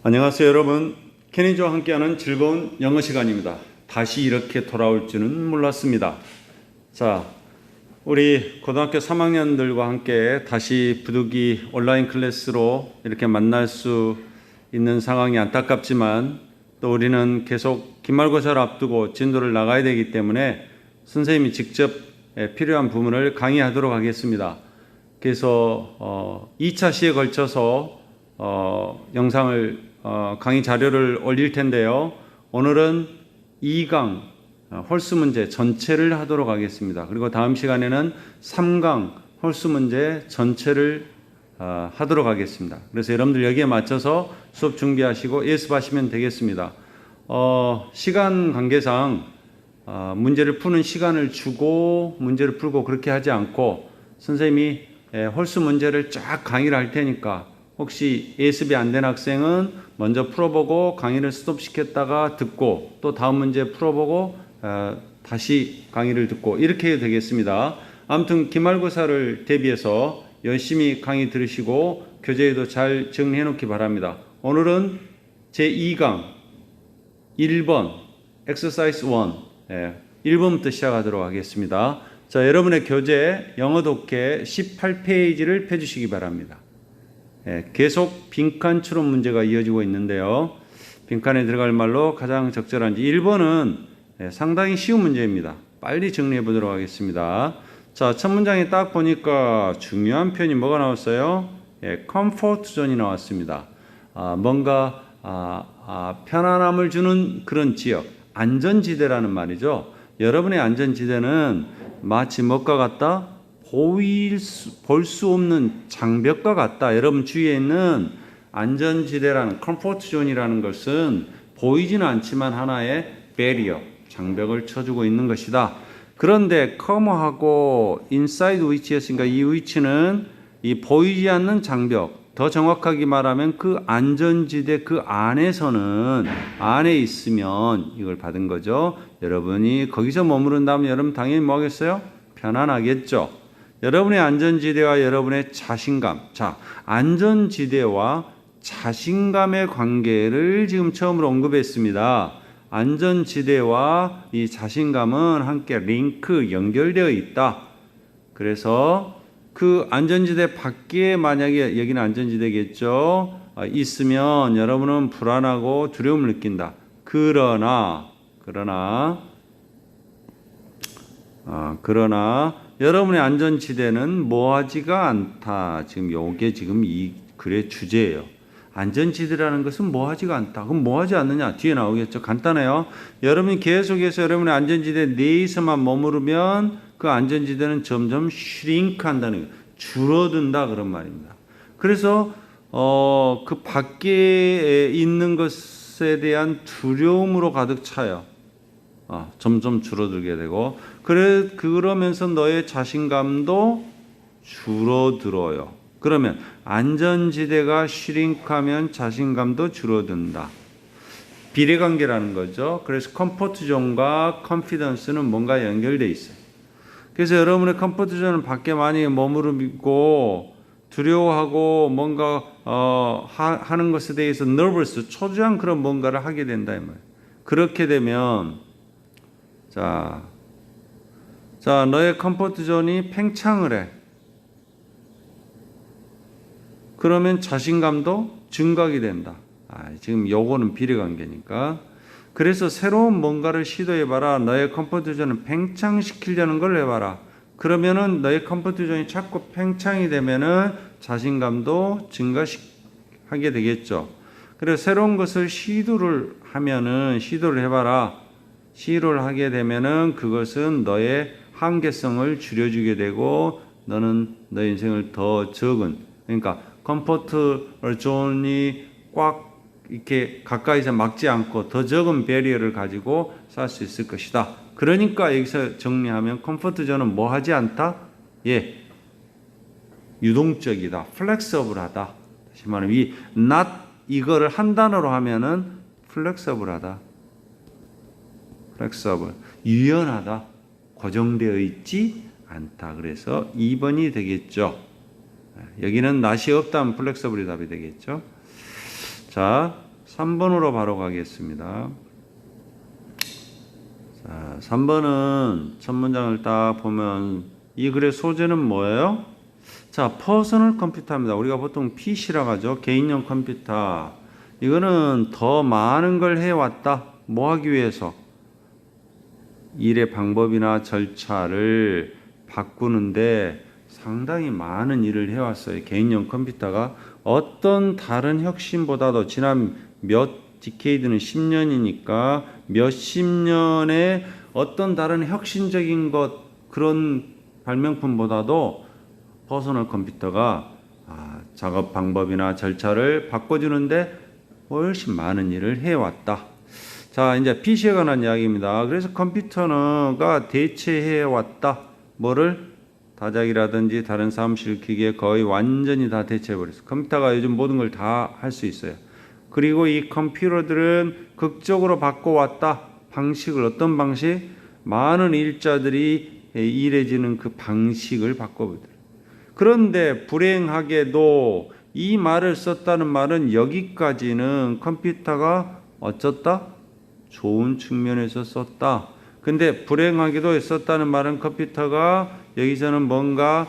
안녕하세요 여러분. 케니지와 함께하는 즐거운 영어 시간입니다. 다시 이렇게 돌아올 줄은 몰랐습니다. 자, 우리 고등학교 3학년들과 함께 다시 부득이 온라인 클래스로 이렇게 만날 수 있는 상황이 안타깝지만 또 우리는 계속 기말고사를 앞두고 진도를 나가야 되기 때문에 선생님이 직접 필요한 부분을 강의하도록 하겠습니다. 그래서 2차 시에 걸쳐서 영상을 강의 자료를 올릴 텐데요. 오늘은 2강 홀수 문제 전체를 하도록 하겠습니다. 그리고 다음 시간에는 3강 홀수 문제 전체를 하도록 하겠습니다. 그래서 여러분들 여기에 맞춰서 수업 준비하시고 예습하시면 되겠습니다. 시간 관계상 문제를 푸는 시간을 주고 문제를 풀고 그렇게 하지 않고 선생님이 홀수 문제를 쫙 강의를 할 테니까 혹시 예습이 안 된 학생은 먼저 풀어보고 강의를 스톱시켰다가 듣고 또 다음 문제 풀어보고 다시 강의를 듣고 이렇게 해도 되겠습니다. 아무튼 기말고사를 대비해서 열심히 강의 들으시고 교재에도 잘 정리해 놓기 바랍니다. 오늘은 제2강 1번 exercise 1 1번부터 시작하도록 하겠습니다. 자, 여러분의 교재 영어 독해 18페이지를 펴주시기 바랍니다. 계속 빈칸 추론 문제가 이어지고 있는데요. 빈칸에 들어갈 말로 가장 적절한지 1번은 상당히 쉬운 문제입니다. 빨리 정리해 보도록 하겠습니다. 자, 첫 문장에 딱 보니까 중요한 표현이 뭐가 나왔어요? 컴포트 존이 나왔습니다. 뭔가 편안함을 주는 그런 지역, 안전지대라는 말이죠. 여러분의 안전지대는 마치 뭐가 같다? 볼 수 없는 장벽과 같다. 여러분 주위에 있는 안전지대라는 컴포트 존이라는 것은 보이지는 않지만 하나의 베리어, 장벽을 쳐주고 있는 것이다. 그런데 커머하고 인사이드 위치였으니까 이 위치는 이 보이지 않는 장벽, 더 정확하게 말하면 그 안전지대 그 안에서는 안에 있으면 이걸 받은 거죠. 여러분이 거기서 머무른다면 여러분 당연히 뭐 하겠어요? 편안하겠죠. 여러분의 안전지대와 여러분의 자신감. 자, 안전지대와 자신감의 관계를 지금 처음으로 언급했습니다. 안전지대와 이 자신감은 함께 링크, 연결되어 있다. 그래서 그 안전지대 밖에 만약에 여기는 안전지대겠죠. 있으면 여러분은 불안하고 두려움을 느낀다. 그러나 여러분의 안전지대는 뭐하지가 않다. 지금 요게 지금 이 글의 주제예요. 안전지대라는 것은 뭐하지가 않다. 그럼 뭐하지 않느냐? 뒤에 나오겠죠. 간단해요. 여러분이 계속해서 여러분의 안전지대 내에서만 머무르면 그 안전지대는 점점 슈링크한다는 거예요. 줄어든다 그런 말입니다. 그래서 그 밖에 있는 것에 대한 두려움으로 가득 차요. 점점 줄어들게 되고 그러면서 너의 자신감도 줄어들어요. 그러면 안전지대가 슈링크하면 자신감도 줄어든다. 비례관계라는 거죠. 그래서 컴포트 존과 컨피던스는 뭔가 연결돼 있어요. 그래서 여러분의 컴포트 존은 밖에 많이 머무르고 두려워하고 뭔가 하는 것에 대해서 nervous, 초조한 그런 뭔가를 하게 된다 이 말이에요. 그렇게 되면 자, 너의 컴포트 존이 팽창을 해. 그러면 자신감도 증가하게 된다. 지금 요거는 비례관계니까. 그래서 새로운 뭔가를 시도해봐라. 너의 컴포트 존을 팽창시키려는 걸 해봐라. 그러면은 너의 컴포트 존이 자꾸 팽창이 되면은 자신감도 증가하게 되겠죠. 그래서 새로운 것을 시도를 해봐라. 시도를 하게 되면은 그것은 너의 한계성을 줄여주게 되고 너는 너의 인생을 더 적은, 그러니까 컴포트 존이 꽉 이렇게 가까이서 막지 않고 더 적은 베리어를 가지고 살 수 있을 것이다. 그러니까 여기서 정리하면 컴포트 존은 뭐 하지 않다? 유동적이다. 플렉서블하다. 다시 말하면 이 not 이거를 한 단어로 하면은 플렉서블하다. 플렉서블, 유연하다. 고정되어 있지 않다. 그래서 2번이 되겠죠. 여기는 낫이 없다면 플렉서블이 답이 되겠죠. 자, 3번으로 바로 가겠습니다. 자, 3번은 첫 문장을 딱 보면 이 글의 소재는 뭐예요? 자, 퍼스널 컴퓨터입니다. 우리가 보통 PC라고 하죠. 개인용 컴퓨터. 이거는 더 많은 걸 해왔다. 뭐 하기 위해서? 일의 방법이나 절차를 바꾸는데 상당히 많은 일을 해왔어요. 개인용 컴퓨터가 어떤 다른 혁신보다도 지난 몇 디케이드는 10년이니까 몇십 년의 어떤 다른 혁신적인 것 그런 발명품보다도 퍼스널 컴퓨터가 작업 방법이나 절차를 바꿔주는데 훨씬 많은 일을 해왔다. 자, 이제 PC에 관한 이야기입니다. 그래서 컴퓨터가 대체해왔다. 뭐를? 다작이라든지 다른 사무실 기기에 거의 완전히 다 대체해버렸어요. 컴퓨터가 요즘 모든 걸 다 할 수 있어요. 그리고 이 컴퓨터들은 극적으로 바꿔왔다. 방식을 어떤 방식? 많은 일자들이 일해지는 그 방식을 바꿔보더라. 그런데 불행하게도 이 말을 썼다는 말은 여기까지는 컴퓨터가 어쩌다? 좋은 측면에서 썼다. 근데 불행하게도 썼다는 말은 컴퓨터가 여기서는 뭔가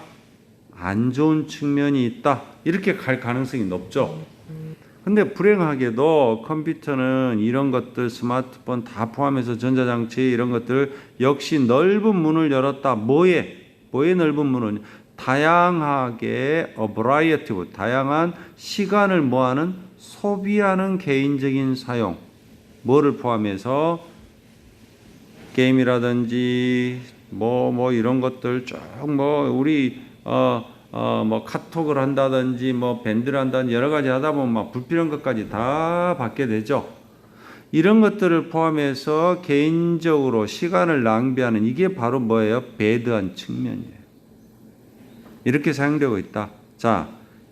안 좋은 측면이 있다. 이렇게 갈 가능성이 높죠. 근데 불행하게도 컴퓨터는 이런 것들, 스마트폰 다 포함해서 전자장치 이런 것들 역시 넓은 문을 열었다. 뭐에 넓은 문은? 다양하게 variety, 다양한 시간을 뭐하는? 소비하는 개인적인 사용. 뭐를 포함해서 게임이라든지 뭐 이런 것들 쭉 우리 뭐 카톡을 한다든지 뭐 밴드를 한다든지 여러 가지 하다 보면 막 불필요한 것까지 다 받게 되죠. 이런 것들을 포함해서 개인적으로 시간을 낭비하는 이게 바로 뭐예요? 배드한 측면이에요. 이렇게 사용되고 있다. 자,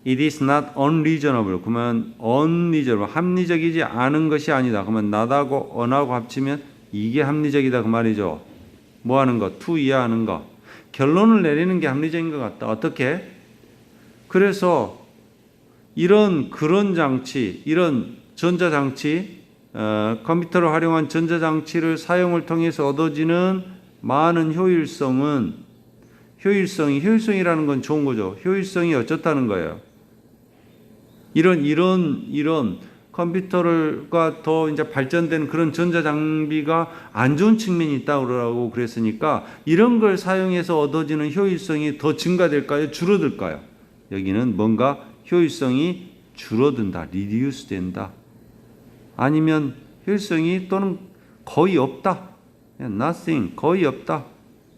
it is not unreasonable. 그러면 unreasonable, 합리적이지 않은 것이 아니다. 그러면 not하고 on하고 합치면 이게 합리적이다 그 말이죠. 뭐 하는 거? to 이해하는 거. 결론을 내리는 게 합리적인 것 같다. 어떻게? 그래서 그런 장치, 이런 전자장치, 컴퓨터를 활용한 전자장치를 사용을 통해서 얻어지는 많은 효율성이라는 건 좋은 거죠. 효율성이 어쩌다는 거예요. 이런 컴퓨터가 더 이제 발전된 그런 전자장비가 안 좋은 측면이 있다고 그랬으니까 이런 걸 사용해서 얻어지는 효율성이 더 증가될까요? 줄어들까요? 여기는 뭔가 효율성이 줄어든다. reduce 된다. 아니면 효율성이 또는 거의 없다. nothing, 거의 없다.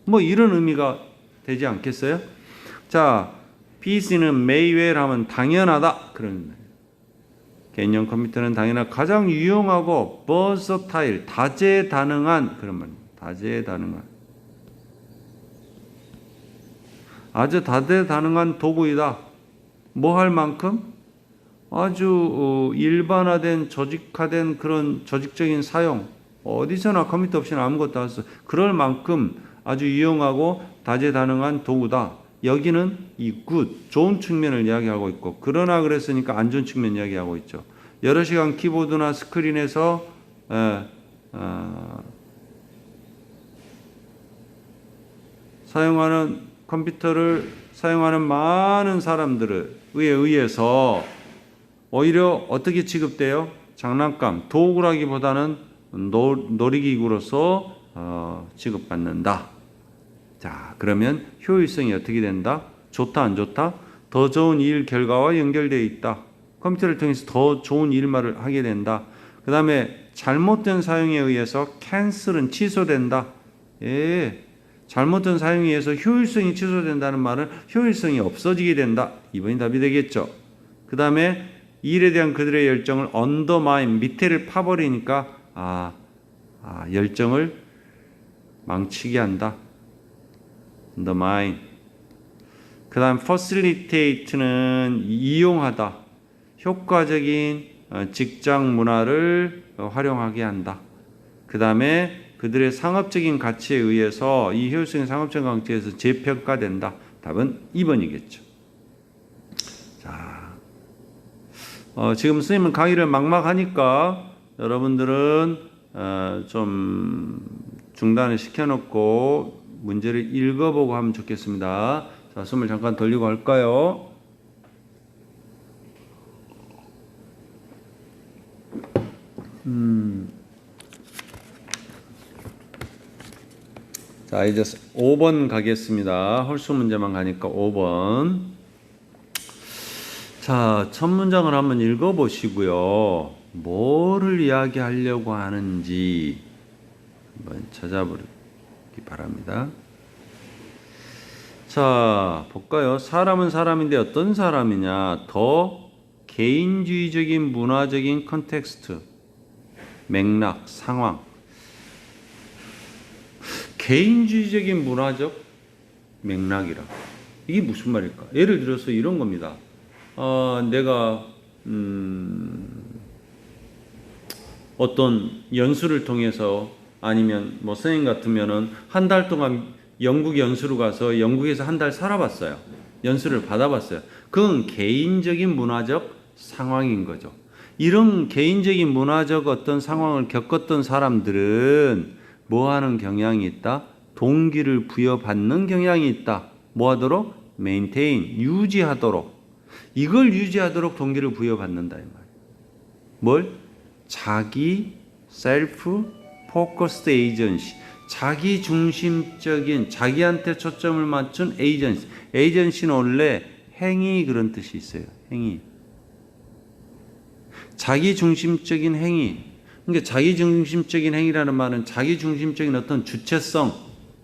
뭐 이런 의미가 되지 않겠어요? 자, PC는 may well 하면 당연하다. 그런 개인용 컴퓨터는 당연한 가장 유용하고 versatile, 다재다능한 그런 말입니다. 다재다능한. 아주 다재다능한 도구이다. 뭐 할 만큼? 아주 일반화된 조직화된 그런 조직적인 사용. 어디서나 컴퓨터 없이는 아무것도 할 수 없어. 그럴 만큼 아주 유용하고 다재다능한 도구다. 여기는 이 good, 좋은 측면을 이야기하고 있고 그러나 그랬으니까 안 좋은 측면 이야기하고 있죠. 여러 시간 키보드나 스크린에서 사용하는 컴퓨터를 사용하는 많은 사람들에 의해서 오히려 어떻게 취급돼요? 장난감, 도구라기보다는 놀이기구로서 취급받는다. 자, 그러면 효율성이 어떻게 된다? 좋다, 안 좋다? 더 좋은 일 결과와 연결되어 있다. 컴퓨터를 통해서 더 좋은 일말을 하게 된다. 그 다음에 잘못된 사용에 의해서 캔슬은 취소된다. 예, 잘못된 사용에 의해서 효율성이 취소된다는 말은 효율성이 없어지게 된다. 2번이 답이 되겠죠. 그 다음에 일에 대한 그들의 열정을 undermine, 밑에를 파버리니까 열정을 망치게 한다. undermine. 그 다음 facilitate는 이용하다. 효과적인 직장 문화를 활용하게 한다. 그 다음에 그들의 상업적인 가치에 의해서 이 효율성의 상업적인 가치에서 재평가된다. 답은 2번이겠죠. 자, 지금 선생님은 강의를 막막하니까 여러분들은 좀 중단을 시켜놓고 문제를 읽어보고 하면 좋겠습니다. 자, 숨을 잠깐 돌리고 할까요? 자, 이제 5번 가겠습니다. 홀수 문제만 가니까 5번. 자, 첫 문장을 한번 읽어보시고요. 뭐를 이야기하려고 하는지 한번 찾아보기 바랍니다. 자, 볼까요? 사람은 사람인데 어떤 사람이냐? 더 개인주의적인 문화적인 컨텍스트, 맥락, 상황. 개인주의적인 문화적 맥락이라. 이게 무슨 말일까? 예를 들어서 이런 겁니다. 내가 어떤 연수를 통해서 아니면 뭐 선생님 같으면은 한 달 동안 영국 연수로 가서 영국에서 한 달 살아봤어요. 연수를 받아봤어요. 그건 개인적인 문화적 상황인 거죠. 이런 개인적인 문화적 어떤 상황을 겪었던 사람들은 뭐 하는 경향이 있다? 동기를 부여받는 경향이 있다. 뭐 하도록? maintain, 유지하도록. 이걸 유지하도록 동기를 부여받는다 이 말이에요. 뭘? 자기 self focused agency. 자기 중심적인 자기한테 초점을 맞춘 에이전시. 에이전시는 원래 행위 그런 뜻이 있어요. 행위. 자기 중심적인 행위. 그러니까 자기 중심적인 행위라는 말은 자기 중심적인 어떤 주체성,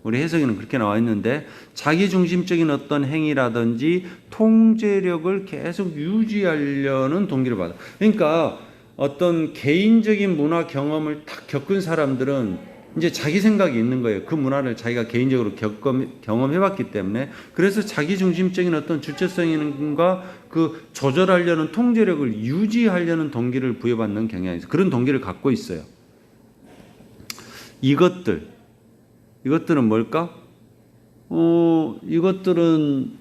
우리 해석에는 그렇게 나와 있는데 자기 중심적인 어떤 행위라든지 통제력을 계속 유지하려는 동기를 받아. 그러니까 어떤 개인적인 문화 경험을 딱 겪은 사람들은 이제 자기 생각이 있는 거예요. 그 문화를 자기가 개인적으로 경험해봤기 때문에. 그래서 자기 중심적인 어떤 주체성과 그 조절하려는 통제력을 유지하려는 동기를 부여받는 경향이 있어요. 그런 동기를 갖고 있어요. 이것들은 뭘까? 이것들은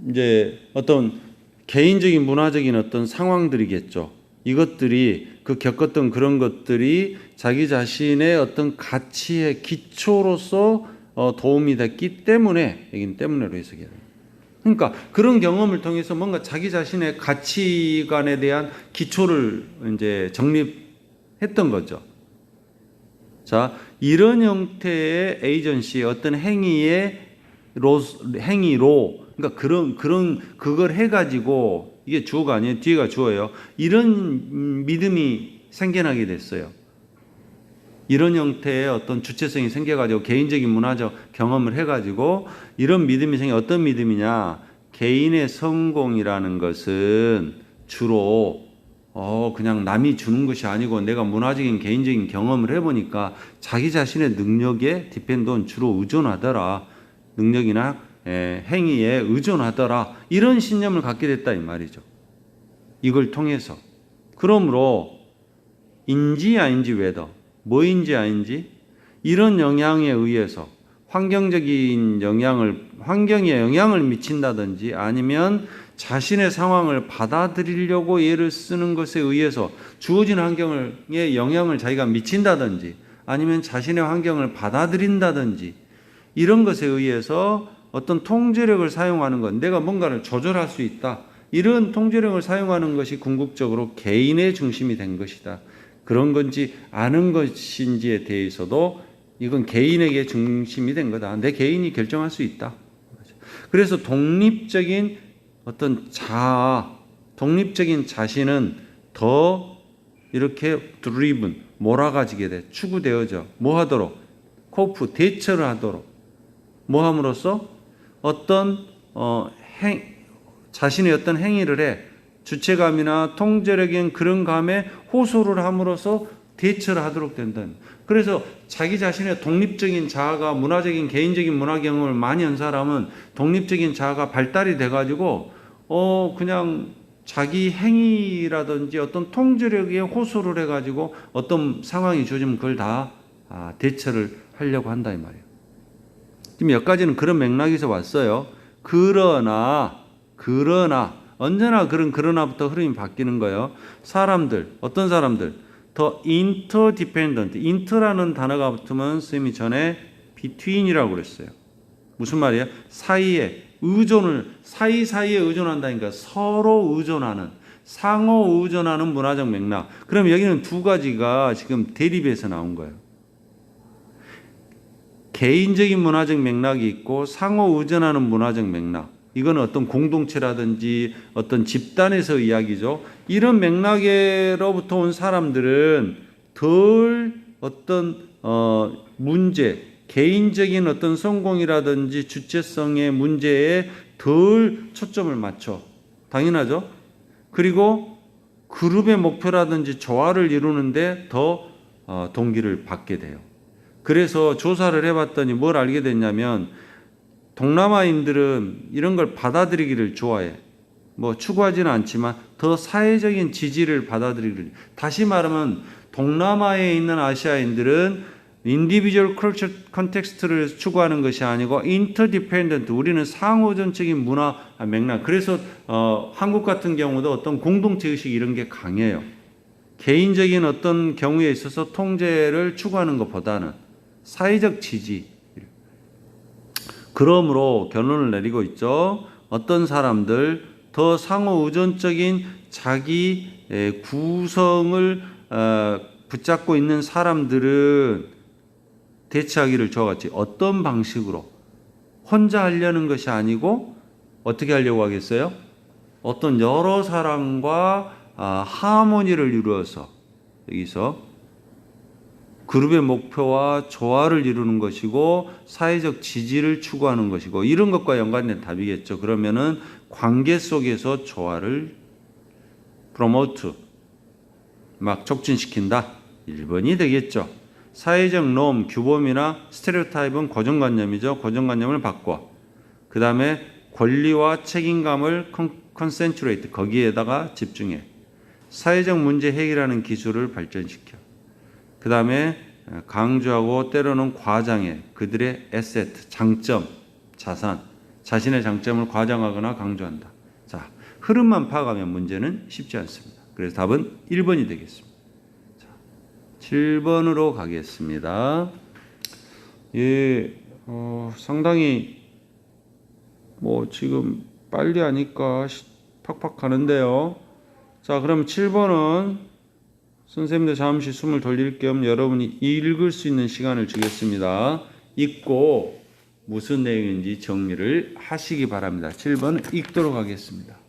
이제 어떤 개인적인 문화적인 어떤 상황들이겠죠. 이것들이 그 겪었던 그런 것들이 자기 자신의 어떤 가치의 기초로서 도움이 됐기 때문에 여기는 때문에로 해석해야 돼요. 그러니까 그런 경험을 통해서 뭔가 자기 자신의 가치관에 대한 기초를 이제 정립했던 거죠. 자, 이런 형태의 에이전시, 어떤 행위로, 그러니까 그걸 해가지고, 이게 주어가 아니에요. 뒤에가 주어예요. 이런 믿음이 생겨나게 됐어요. 이런 형태의 어떤 주체성이 생겨가지고, 개인적인 문화적 경험을 해가지고, 이런 믿음이 어떤 믿음이냐? 개인의 성공이라는 것은 주로 그냥 남이 주는 것이 아니고 내가 문화적인 개인적인 경험을 해보니까 자기 자신의 능력에 디펜드온 주로 의존하더라. 능력이나 행위에 의존하더라. 이런 신념을 갖게 됐다 이 말이죠. 이걸 통해서. 그러므로 인지 아닌지 whether, 뭐인지 아닌지 이런 영향에 의해서 환경에 영향을 미친다든지 아니면 자신의 상황을 받아들이려고 애를 쓰는 것에 의해서 주어진 환경에 영향을 자기가 미친다든지 아니면 자신의 환경을 받아들인다든지 이런 것에 의해서 어떤 통제력을 사용하는 것, 내가 뭔가를 조절할 수 있다. 이런 통제력을 사용하는 것이 궁극적으로 개인의 중심이 된 것이다. 그런 건지 아는 것인지에 대해서도 이건 개인에게 중심이 된 거다. 내 개인이 결정할 수 있다. 그래서 독립적인 어떤 독립적인 자신은 더 이렇게 driven, 몰아가지게 돼, 추구되어져. 뭐 하도록? 코프, 대처를 하도록. 뭐 함으로써? 어떤, 자신의 어떤 행위를 해. 주체감이나 통제력인 그런 감에 호소를 함으로써 대처를 하도록 된다. 그래서 자기 자신의 독립적인 자아가 문화적인 개인적인 문화 경험을 많이 한 사람은 독립적인 자아가 발달이 돼가지고 그냥 자기 행위라든지 어떤 통제력에 호소를 해가지고 어떤 상황이 주어지면 그걸 다 대처를 하려고 한다 이 말이에요. 지금 몇 가지는 그런 맥락에서 왔어요. 그러나 언제나 그러나부터 흐름이 바뀌는 거예요. 사람들, 어떤 사람들, 더 interdependent, inter라는 단어가 붙으면 선생님이 전에 between이라고 그랬어요. 무슨 말이에요? 사이에 의존을, 사이사이에 의존한다니까 서로 의존하는, 상호 의존하는 문화적 맥락. 그럼 여기는 두 가지가 지금 대립해서 나온 거예요. 개인적인 문화적 맥락이 있고 상호 의존하는 문화적 맥락. 이거는 어떤 공동체라든지 어떤 집단에서 이야기죠. 이런 맥락으로부터 온 사람들은 덜 어떤 문제, 개인적인 어떤 성공이라든지 주체성의 문제에 덜 초점을 맞춰. 당연하죠. 그리고 그룹의 목표라든지 조화를 이루는데 더 동기를 받게 돼요. 그래서 조사를 해봤더니 뭘 알게 됐냐면 동남아인들은 이런 걸 받아들이기를 좋아해. 뭐 추구하지는 않지만 더 사회적인 지지를 받아들이기를. 다시 말하면 동남아에 있는 아시아인들은 인디비주얼 컬처 컨텍스트를 추구하는 것이 아니고 인터디펜던트, 우리는 상호전적인 문화 맥락. 그래서 한국 같은 경우도 어떤 공동체 의식 이런 게 강해요. 개인적인 어떤 경우에 있어서 통제를 추구하는 것보다는 사회적 지지. 그러므로 결론을 내리고 있죠. 어떤 사람들 더 상호 의존적인 자기 구성을 붙잡고 있는 사람들은 대처하기를 저같이 어떤 방식으로 혼자 하려는 것이 아니고 어떻게 하려고 하겠어요? 어떤 여러 사람과 하모니를 이루어서 여기서 그룹의 목표와 조화를 이루는 것이고 사회적 지지를 추구하는 것이고 이런 것과 연관된 답이겠죠. 그러면은 관계 속에서 조화를 프로모트 막 촉진시킨다. 1번이 되겠죠. 사회적 놈, 규범이나 스테레오타입은 고정관념이죠. 고정관념을 바꿔. 그 다음에 권리와 책임감을 컨센트레이트, 거기에다가 집중해. 사회적 문제 해결하는 기술을 발전시켜. 그 다음에 강조하고 때로는 과장해. 그들의 에세트, 장점, 자산, 자신의 장점을 과장하거나 강조한다. 자, 흐름만 파악하면 문제는 쉽지 않습니다. 그래서 답은 1번이 되겠습니다. 자, 7번으로 가겠습니다. 예, 상당히 뭐 지금 빨리 하니까 팍팍 가는데요. 자, 그럼 7번은 선생님들 잠시 숨을 돌릴 겸 여러분이 읽을 수 있는 시간을 주겠습니다. 읽고 무슨 내용인지 정리를 하시기 바랍니다. 7번 읽도록 하겠습니다.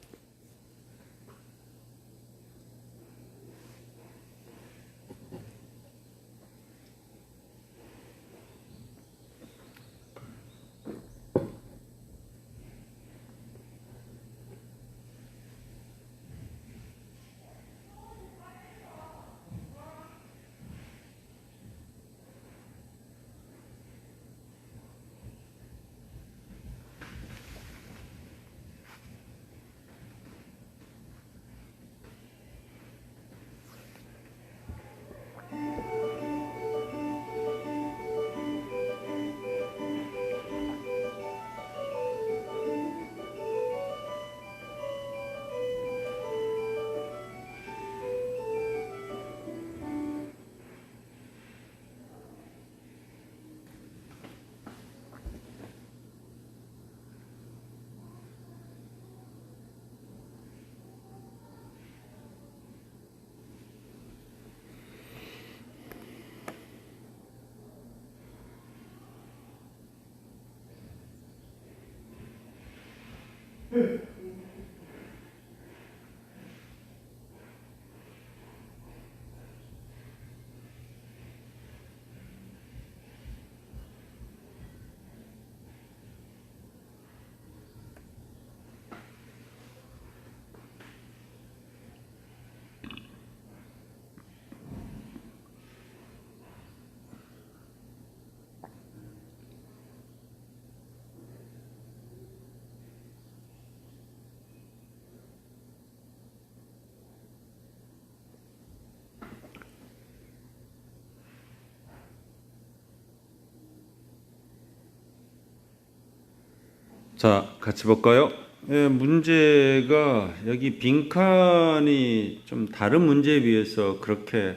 자, 같이 볼까요? 예, 문제가 여기 빈칸이 좀 다른 문제에 비해서 그렇게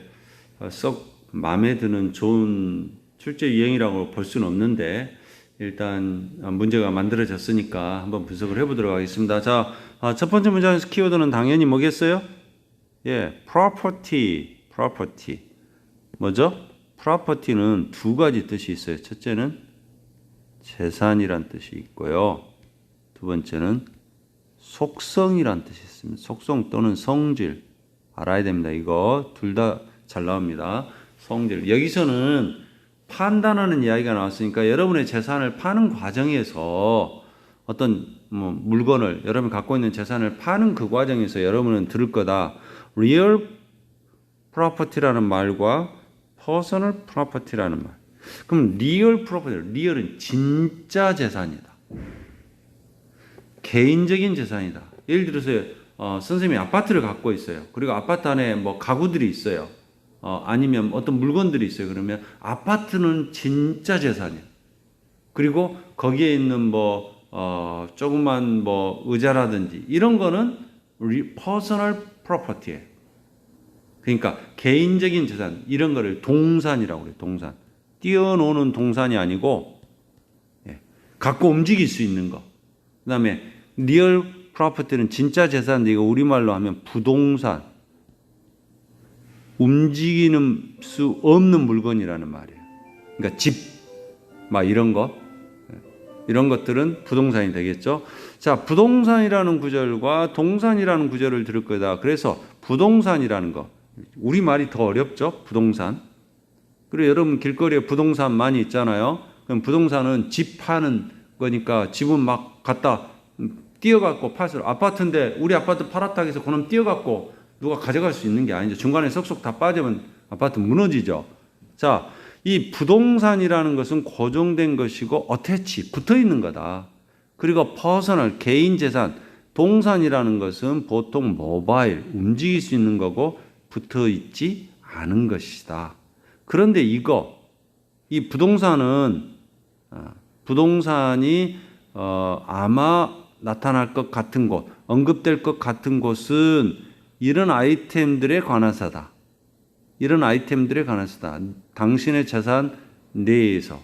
썩 마음에 드는 좋은 출제 유형이라고 볼 수는 없는데 일단 문제가 만들어졌으니까 한번 분석을 해보도록 하겠습니다. 자, 첫 번째 문장에서 키워드는 당연히 뭐겠어요? 예, property. 뭐죠? property는 두 가지 뜻이 있어요. 첫째는 재산이란 뜻이 있고요. 두 번째는 속성이란 뜻이 있습니다. 속성 또는 성질 알아야 됩니다. 이거 둘 다 잘 나옵니다. 성질. 여기서는 판단하는 이야기가 나왔으니까 여러분의 재산을 파는 과정에서 어떤 물건을 여러분이 갖고 있는 재산을 파는 그 과정에서 여러분은 들을 거다. real property라는 말과 personal property라는 말. 그럼 real property, real은 진짜 재산이다. 개인적인 재산이다. 예를 들어서 선생님이 아파트를 갖고 있어요. 그리고 아파트 안에 뭐 가구들이 있어요. 아니면 어떤 물건들이 있어요. 그러면 아파트는 진짜 재산이에요. 그리고 거기에 있는 조그만 의자라든지 이런 거는 personal property예요. 그러니까 개인적인 재산 이런 거를 동산이라고 그래요. 동산. 뛰어노는 동산이 아니고 갖고 움직일 수 있는 거. 그다음에 리얼 프로퍼티는 진짜 재산인데 이거 우리말로 하면 부동산. 움직이는 수 없는 물건이라는 말이에요. 그러니까 집, 이런 거. 이런 것들은 부동산이 되겠죠. 자, 부동산이라는 구절과 동산이라는 구절을 들을 거다. 그래서 부동산이라는 거. 우리말이 더 어렵죠. 부동산. 그리고 여러분 길거리에 부동산 많이 있잖아요. 그럼 부동산은 집 파는 거니까 집은 막 갖다 뛰어갖고 팔수록 아파트인데 우리 아파트 팔았다고 해서 그놈 뛰어갖고 누가 가져갈 수 있는 게 아니죠. 중간에 쏙쏙 다 빠지면 아파트 무너지죠. 자, 이 부동산이라는 것은 고정된 것이고 어태치 붙어 있는 거다. 그리고 퍼서널 개인 재산, 동산이라는 것은 보통 모바일 움직일 수 있는 거고 붙어 있지 않은 것이다. 그런데 이 부동산이 아마 나타날 것 같은 곳, 언급될 것 같은 곳은 이런 아이템들에 관해서다. 이런 아이템들에 관해서다. 당신의 재산 내에서.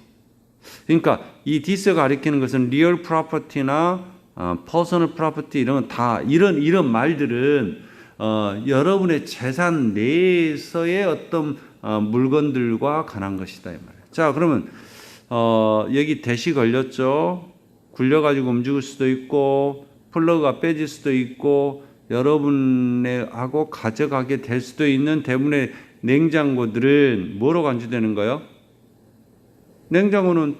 그러니까 이 디스가 가리키는 것은 리얼 프로퍼티나 퍼서널 프로퍼티 이런 건 다 이런 말들은 여러분의 재산 내에서의 어떤 물건들과 관한 것이다 이 말이에요. 자, 그러면 여기 대시 걸렸죠. 굴려가지고 움직일 수도 있고 플러그가 빼질 수도 있고 여러분하고 가져가게 될 수도 있는 대부분의 냉장고들은 뭐로 간주되는 거예요? 냉장고는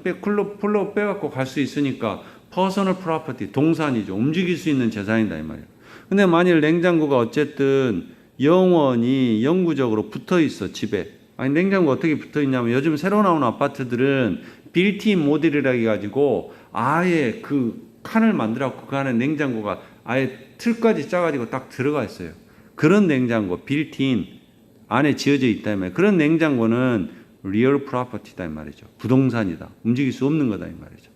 플러그 빼갖고 갈 수 있으니까 퍼서널 프로퍼티, 동산이죠. 움직일 수 있는 재산이다 이 말이에요. 근데 만일 냉장고가 어쨌든 영구적으로 붙어 있어 집에. 아니 냉장고 어떻게 붙어 있냐면 요즘 새로 나온 아파트들은 빌트인 모델이라 해가지고 아예 그 칸을 만들어갖고 그 안에 냉장고가 아예 틀까지 짜가지고 딱 들어가 있어요. 그런 냉장고 빌트인 안에 지어져 있다면 그런 냉장고는 리얼 프로퍼티다 이 말이죠. 부동산이다. 움직일 수 없는 거다 이 말이죠.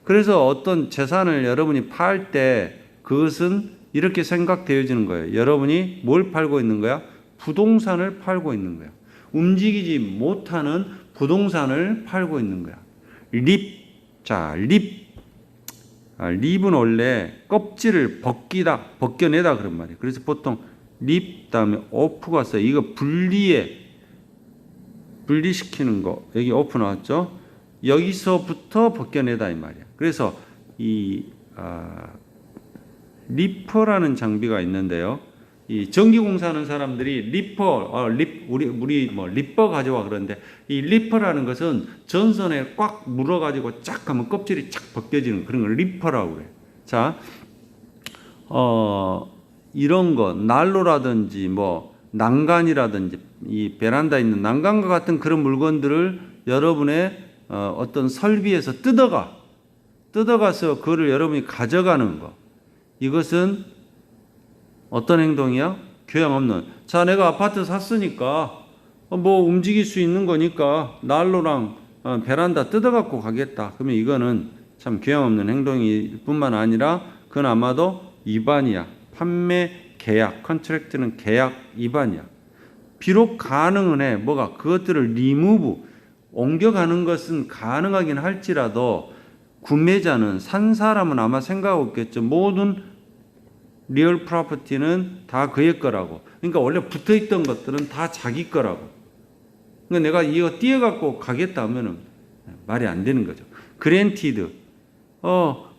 그래서 어떤 재산을 여러분이 팔 때 그것은 이렇게 생각되어지는 거예요. 여러분이 뭘 팔고 있는 거야? 부동산을 팔고 있는 거야. 움직이지 못하는 부동산을 팔고 있는 거야. 립은 원래 껍질을 벗겨내다 그런 말이에요. 그래서 보통 립 다음에 오프가 써요. 이거 분리시키는 거. 여기 오프 나왔죠? 여기서부터 벗겨내다 이 말이야. 그래서 이 리퍼라는 장비가 있는데요. 이 전기공사하는 사람들이 우리 리퍼 가져와 그러는데 이 리퍼라는 것은 전선에 꽉 물어가지고 쫙 하면 껍질이 쫙 벗겨지는 그런 걸 리퍼라고 그래요. 자, 이런 거 난로라든지 난간이라든지 이 베란다에 있는 난간과 같은 그런 물건들을 여러분의 어떤 설비에서 뜯어가서 그거를 여러분이 가져가는 거. 이것은 어떤 행동이야? 교양 없는. 자, 내가 아파트 샀으니까 움직일 수 있는 거니까 난로랑 베란다 뜯어갖고 가겠다. 그러면 이거는 참 교양 없는 행동일 뿐만 아니라 그건 아마도 위반이야. 판매 계약, 컨트랙트는 계약 위반이야. 비록 가능은 해. 뭐가? 그것들을 리무브, 옮겨가는 것은 가능하긴 할지라도 구매자는, 산 사람은 아마 생각하고 있겠죠. 모든 리얼 프로퍼티는 다 그의 거라고. 그러니까 원래 붙어있던 것들은 다 자기 거라고. 그러니까 내가 이거 띄어갖고 가겠다 하면은 말이 안 되는 거죠. 그랜티드.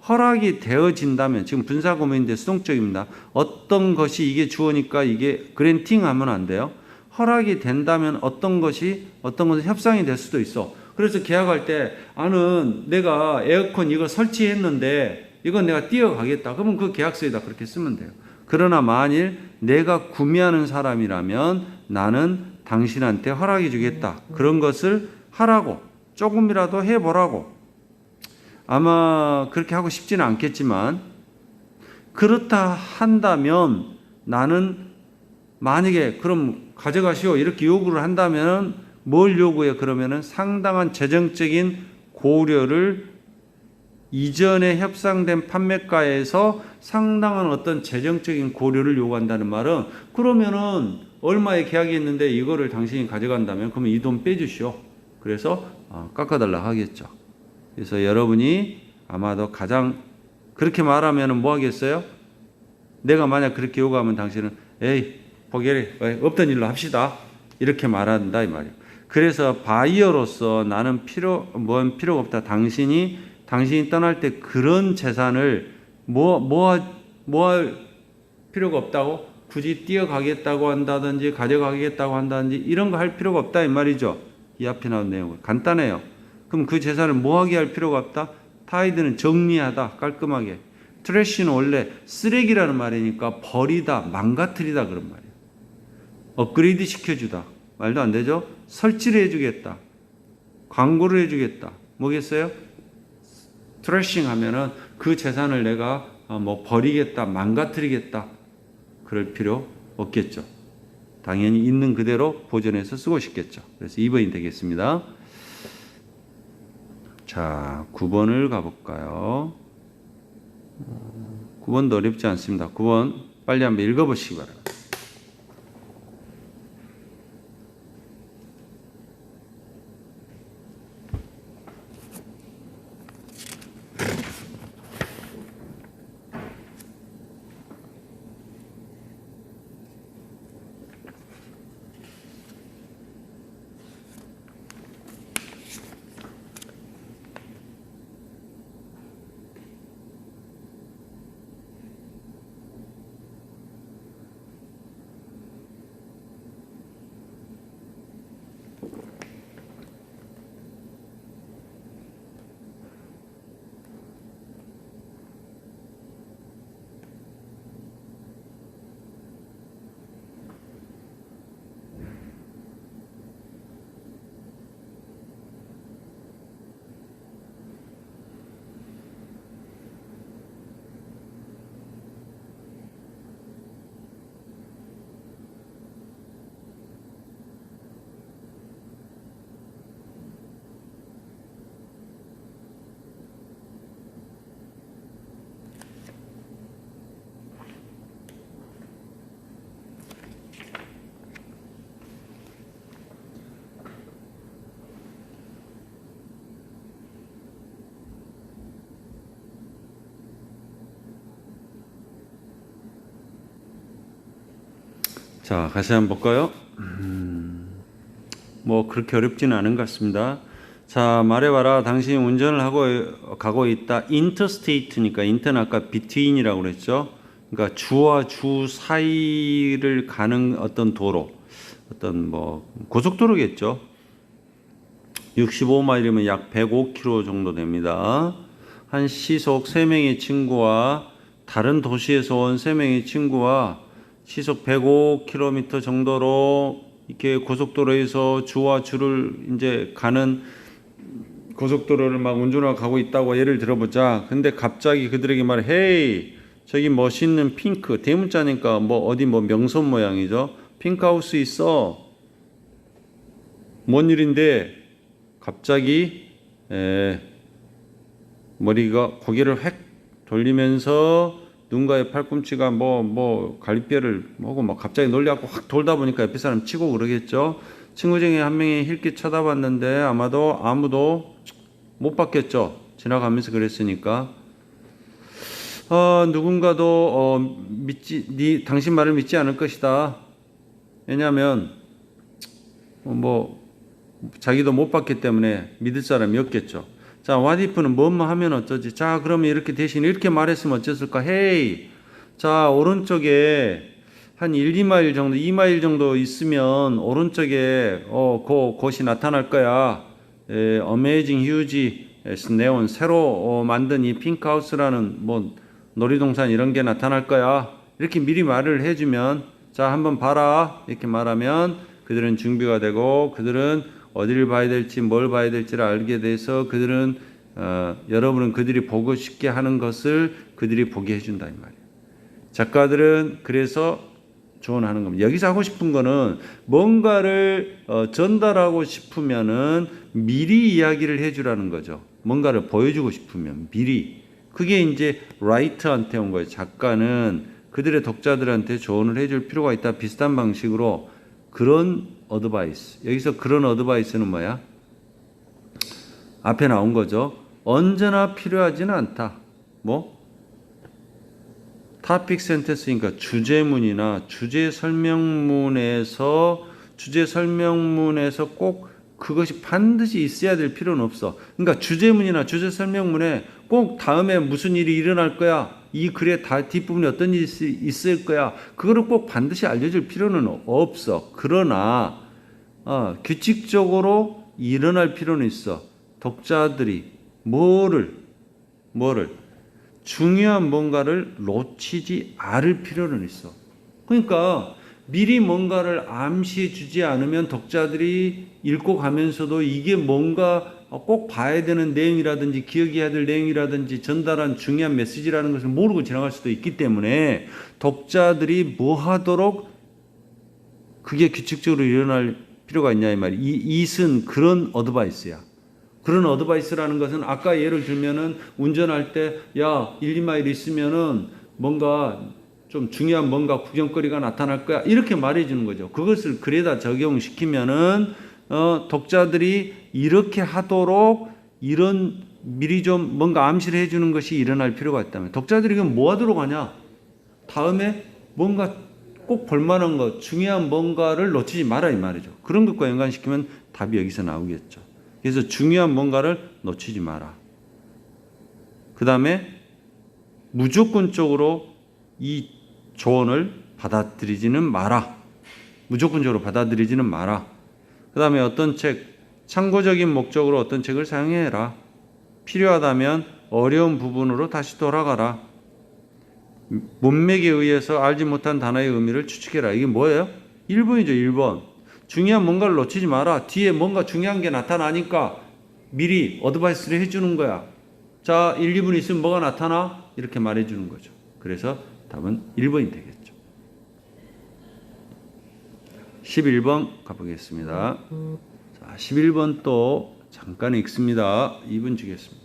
허락이 되어진다면, 지금 분사구문인데 수동적입니다. 어떤 것이 이게 주어니까 이게 그랜팅 하면 안 돼요. 허락이 된다면 어떤 것은 협상이 될 수도 있어. 그래서 계약할 때, 나는 내가 에어컨 이거 설치했는데, 이건 내가 띄어가겠다. 그러면 그 계약서에다 그렇게 쓰면 돼요. 그러나 만일 내가 구매하는 사람이라면 나는 당신한테 허락해 주겠다. 그런 것을 하라고. 조금이라도 해보라고. 아마 그렇게 하고 싶지는 않겠지만, 그렇다 한다면 나는 만약에 그럼 가져가시오 이렇게 요구를 한다면 뭘 요구해? 그러면은 상당한 재정적인 고려를, 이전에 협상된 판매가에서 상당한 어떤 재정적인 고려를 요구한다는 말은, 그러면은 얼마에 계약이 있는데 이거를 당신이 가져간다면 그러면 이 돈 빼주시오. 그래서 깎아달라 하겠죠. 그래서 여러분이 아마도 가장 그렇게 말하면 뭐 하겠어요? 내가 만약 그렇게 요구하면 당신은 에이 포기해, 없던 일로 합시다, 이렇게 말한다 이 말이에요. 그래서 바이어로서 나는 필요가 없다. 당신이 떠날 때 그런 재산을 할 필요가 없다고, 굳이 뛰어가겠다고 한다든지 가져가겠다고 한다든지 이런 거 할 필요가 없다 이 말이죠. 이 앞에 나온 내용은 간단해요. 그럼 그 재산을 뭐하게 할 필요가 없다? 타이드는 정리하다, 깔끔하게. 트래쉬는 원래 쓰레기라는 말이니까 버리다, 망가뜨리다 그런 말이에요. 업그레이드 시켜주다. 말도 안 되죠? 설치를 해주겠다. 광고를 해주겠다. 뭐겠어요? 트래싱 하면은 그 재산을 내가 버리겠다, 망가뜨리겠다. 그럴 필요 없겠죠. 당연히 있는 그대로 보존해서 쓰고 싶겠죠. 그래서 2번이 되겠습니다. 자, 9번을 가볼까요? 9번도 어렵지 않습니다. 9번 빨리 한번 읽어보시기 바랍니다. 자, 다시 한번 볼까요? 뭐 그렇게 어렵지는 않은 것 같습니다. 자, 말해봐라. 당신이 운전을 가고 있다. 인터스테이트니까, 인터는 아까 between이라고 그랬죠. 그러니까 주와 주 사이를 가는 어떤 도로, 어떤 고속도로겠죠. 65마일이면 약 105km 정도 됩니다. 한 시속 3명의 친구와, 다른 도시에서 온 3명의 친구와 시속 105km 정도로 이렇게 고속도로에서 주와 주를 이제 가는 고속도로를 막 운전하고 가고 있다고 예를 들어보자. 근데 갑자기 그들에게 말해, 헤이, 저기 멋있는 핑크, 대문자니까 어디 명선 모양이죠. 핑크하우스 있어. 뭔 일인데? 갑자기 고개를 획 돌리면서 누군가의 팔꿈치가 갈비뼈를 뭐고 막 갑자기 놀려갖고 확 돌다 보니까 옆에 사람 치고 그러겠죠. 친구 중에 한 명이 힐끗 쳐다봤는데 아마도 아무도 못 봤겠죠. 지나가면서 그랬으니까. 누군가도 당신 말을 믿지 않을 것이다. 왜냐하면 자기도 못 봤기 때문에 믿을 사람이 없겠죠. 자, what if는 뭐뭐 하면 어쩌지? 자, 그러면 이렇게 대신 이렇게 말했으면 어땠을까? Hey, 자, 오른쪽에 한 1, 2마일 정도, 2마일 정도 있으면 오른쪽에 곳이 나타날 거야. Amazing Huge 네온 새로 만든 이 핑크하우스라는 놀이동산 이런 게 나타날 거야. 이렇게 미리 말을 해주면 자, 한번 봐라. 이렇게 말하면 그들은 준비가 되고 그들은 어디를 봐야 될지 뭘 봐야 될지를 알게 돼서 그들은 여러분은 그들이 보고 싶게 하는 것을 그들이 보게 해준다 이 말이에요. 작가들은 그래서 조언하는 겁니다. 여기서 하고 싶은 거는 뭔가를 전달하고 싶으면은 미리 이야기를 해주라는 거죠. 뭔가를 보여주고 싶으면 미리. 그게 이제 라이터한테 온 거예요. 작가는 그들의 독자들한테 조언을 해줄 필요가 있다. 비슷한 방식으로 그런 어드바이스. 여기서 그런 어드바이스는 뭐야? 앞에 나온 거죠. 언제나 필요하지는 않다. 토픽 센텐스니까 주제문이나 주제 설명문에서 꼭 그것이 반드시 있어야 될 필요는 없어. 그러니까 주제문이나 주제 설명문에 꼭 다음에 무슨 일이 일어날 거야. 이 글의 뒷부분에 어떤 일이 있을 거야. 그거를 꼭 반드시 알려줄 필요는 없어. 그러나 규칙적으로 일어날 필요는 있어. 독자들이 뭐를 중요한 뭔가를 놓치지 않을 필요는 있어. 그러니까 미리 뭔가를 암시해 주지 않으면 독자들이 읽고 가면서도 이게 뭔가 꼭 봐야 되는 내용이라든지 기억해야 될 내용이라든지 전달한 중요한 메시지라는 것을 모르고 지나갈 수도 있기 때문에 독자들이 뭐 하도록 그게 규칙적으로 일어날 필요가 있냐 이 말이야. 이은 그런 어드바이스야. 그런 어드바이스라는 것은 아까 예를 들면은 운전할 때 1, 2마일 있으면은 뭔가 좀 중요한 뭔가 구경거리가 나타날 거야. 이렇게 말해 주는 거죠. 그것을 글에다 적용시키면은 독자들이 이렇게 하도록 이런 미리 좀 뭔가 암시를 해 주는 것이 일어날 필요가 있다면 독자들이 그럼 뭐 하도록 하냐? 다음에 뭔가 꼭 볼만한 것, 중요한 뭔가를 놓치지 마라 이 말이죠. 그런 것과 연관시키면 답이 여기서 나오겠죠. 그래서 중요한 뭔가를 놓치지 마라. 그 다음에 무조건적으로 이 조언을 받아들이지는 마라. 무조건적으로 받아들이지는 마라. 그 다음에 어떤 책, 참고적인 목적으로 어떤 책을 사용해라. 필요하다면 어려운 부분으로 다시 돌아가라. 문맥에 의해서 알지 못한 단어의 의미를 추측해라. 이게 뭐예요? 1번이죠, 1번. 중요한 뭔가를 놓치지 마라. 뒤에 뭔가 중요한 게 나타나니까 미리 어드바이스를 해주는 거야. 자, 1, 2분 있으면 뭐가 나타나? 이렇게 말해주는 거죠. 그래서 답은 1번이 되겠죠. 11번 가보겠습니다. 자, 11번 또 잠깐 읽습니다. 2분 주겠습니다.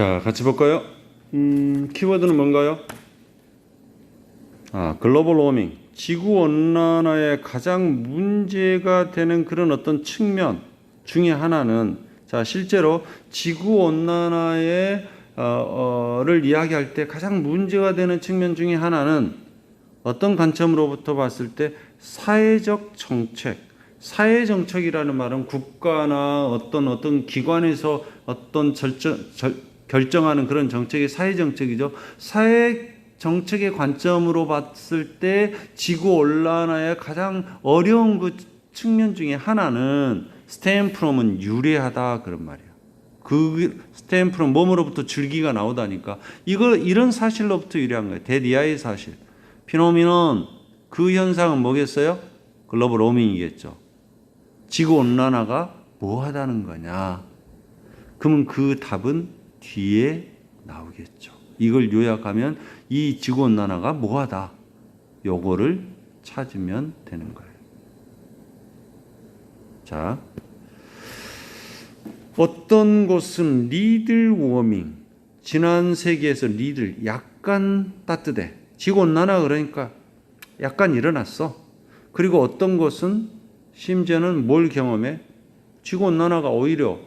자, 같이 볼까요? 키워드는 뭔가요? 글로벌 워밍. 지구 온난화의 가장 문제가 되는 그런 어떤 측면 중에 하나는, 자, 실제로 지구 온난화의 를 이야기할 때 가장 문제가 되는 측면 중에 하나는 어떤 관점으로부터 봤을 때 사회적 정책. 사회 정책이라는 말은 국가나 어떤 기관에서 어떤 결정하는 그런 정책이 사회 정책이죠. 사회 정책의 관점으로 봤을 때 지구 온난화의 가장 어려운 그 측면 중에 하나는 스탠 프롬은 유래하다 그런 말이에요. 그 스탠 프롬 몸으로부터 줄기가 나오다니까 이런 사실로부터 유래한 거예요. 대리아의 사실. 피노미논 그 현상은 뭐겠어요? 글로벌 워밍이겠죠. 지구 온난화가 뭐하다는 거냐? 그러면 그 답은 뒤에 나오겠죠. 이걸 요약하면 이 지구 온난화가 뭐하다. 요거를 찾으면 되는 거예요. 자, 어떤 곳은 리들 워밍. 지난 세기에서 리들 약간 따뜻해. 지구 온난화 그러니까 약간 일어났어. 그리고 어떤 곳은 심지어는 뭘 경험해? 지구 온난화가 오히려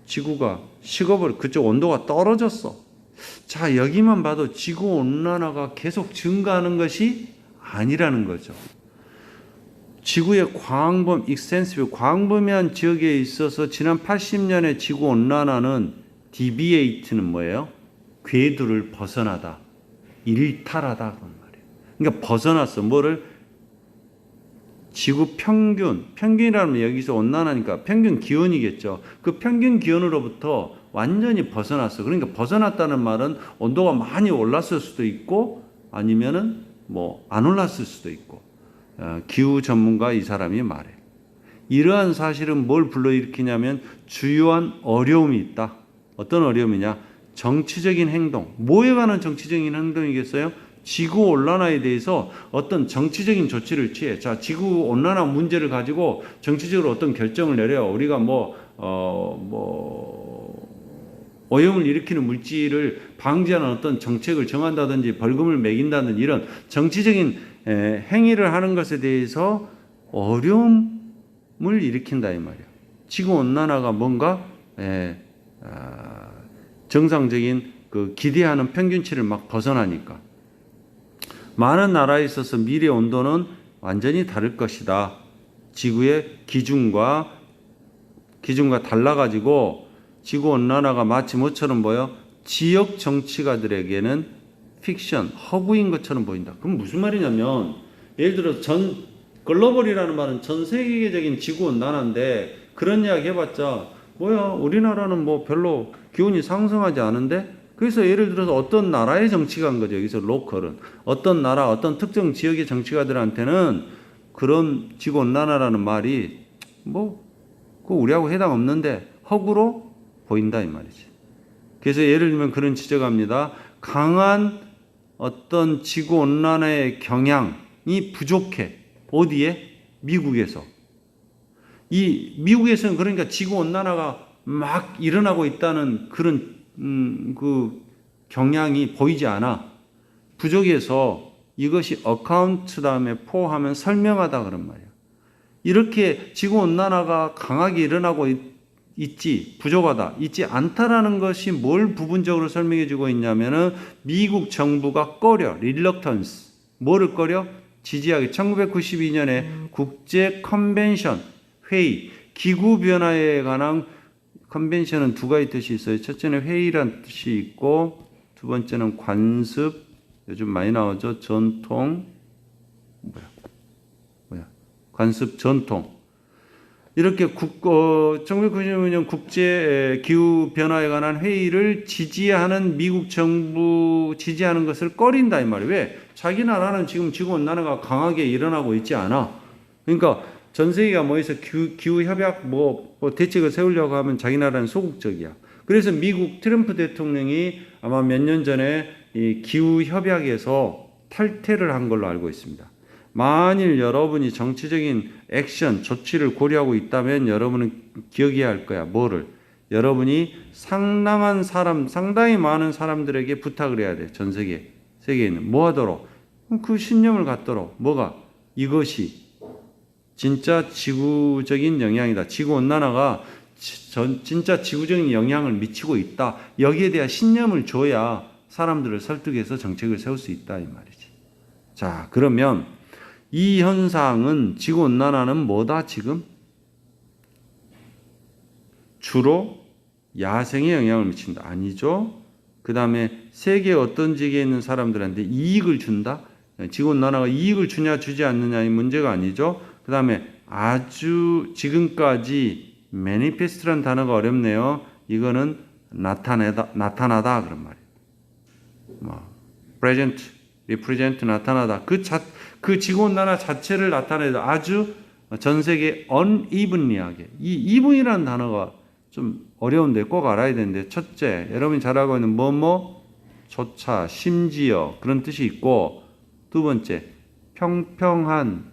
지구가 식어버려. 그쪽 온도가 떨어졌어. 자, 여기만 봐도 지구 온난화가 계속 증가하는 것이 아니라는 거죠. 지구의 광범위한 지역에 있어서 지난 80년의 지구 온난화는 디비에이트는 뭐예요? 궤도를 벗어나다, 일탈하다 그런 말이에요. 그러니까 벗어났어. 뭐를? 지구 평균이라면 여기서 온난화니까 평균 기온이겠죠. 그 평균 기온으로부터 완전히 벗어났어. 그러니까 벗어났다는 말은 온도가 많이 올랐을 수도 있고 아니면은 뭐 안 올랐을 수도 있고. 기후 전문가 이 사람이 말해. 이러한 사실은 뭘 불러일으키냐면 주요한 어려움이 있다. 어떤 어려움이냐? 정치적인 행동. 뭐에 관한 정치적인 행동이겠어요? 지구 온난화에 대해서 어떤 정치적인 조치를 취해. 자, 지구 온난화 문제를 가지고 정치적으로 어떤 결정을 내려요. 우리가 오염을 일으키는 물질을 방지하는 어떤 정책을 정한다든지 벌금을 매긴다든지 이런 정치적인 행위를 하는 것에 대해서 어려움을 일으킨다 이 말이에요. 지구 온난화가 뭔가 정상적인 그 기대하는 평균치를 막 벗어나니까 많은 나라에 있어서 미래 온도는 완전히 다를 것이다. 지구의 기준과 달라가지고 지구 온난화가 마치 뭐처럼 보여? 지역 정치가들에게는 픽션, 허구인 것처럼 보인다. 그럼 무슨 말이냐면 예를 들어서 글로벌이라는 말은 전 세계적인 지구 온난화인데 그런 이야기 해봤자 뭐야 우리나라는 뭐 별로 기온이 상승하지 않은데 그래서 예를 들어서 어떤 나라의 정치가인 거죠. 여기서 로컬은 어떤 나라 어떤 특정 지역의 정치가들한테는 그런 지구 온난화라는 말이 그 우리하고 해당 없는데 허구로 보인다 이 말이지. 그래서 예를 들면 그런 지적합니다. 강한 어떤 지구 온난화의 경향이 부족해. 어디에? 미국에서. 이 미국에서는 그러니까 지구 온난화가 막 일어나고 있다는 그런 그 경향이 보이지 않아. 부족해서 이것이 어카운트 다음에 포함하면 설명하다 그런 말이야. 이렇게 지구 온난화가 강하게 일어나고 있지 부족하다 있지 않다라는 것이 뭘 부분적으로 설명해 주고 있냐면은 미국 정부가 reluctance 뭐를 지지하기 1992년에 국제 컨벤션 회의 기후 변화에 관한 컨벤션은 두 가지 뜻이 있어요. 첫째는 회의란 뜻이 있고 두 번째는 관습 요즘 많이 나오죠. 전통 관습 전통 이렇게 1995년 국제 기후 변화에 관한 회의를 지지하는 미국 정부 지지하는 것을 꺼린다 이 말이에요. 왜? 자기 나라는 지금 지구 온난화가 강하게 일어나고 있지 않아. 그러니까 전 세계가 모여서 기후 협약 대책을 세우려고 하면 자기 나라는 소극적이야. 그래서 미국 트럼프 대통령이 아마 몇 년 전에 이 기후 협약에서 탈퇴를 한 걸로 알고 있습니다. 만일 여러분이 정치적인 액션, 조치를 고려하고 있다면 여러분은 기억해야 할 거야. 뭐를? 여러분이 상당히 많은 사람들에게 부탁을 해야 돼. 전 세계에 있는. 뭐 하도록? 그 신념을 갖도록. 뭐가? 이것이 진짜 지구적인 영향이다. 지구온난화가 진짜 지구적인 영향을 미치고 있다. 여기에 대한 신념을 줘야 사람들을 설득해서 정책을 세울 수 있다 이 말이지. 자, 그러면 이 현상은 지구온난화는 뭐다 지금? 주로 야생에 영향을 미친다. 아니죠. 그 다음에 세계 어떤 지역에 있는 사람들한테 이익을 준다. 지구온난화가 이익을 주냐 주지 않느냐 이 문제가 아니죠. 그 다음에 아주 지금까지 매니페스트라는 단어가 어렵네요. 이거는 나타나다 그런 말이에요. present, represent 나타나다. 그 지구온난화 자체를 나타내다. 아주 전 세계 unevenly하게. 이 even이라는 단어가 좀 어려운데 꼭 알아야 되는데, 첫째, 여러분이 잘 알고 있는 조차, 심지어 그런 뜻이 있고, 두 번째, 평평한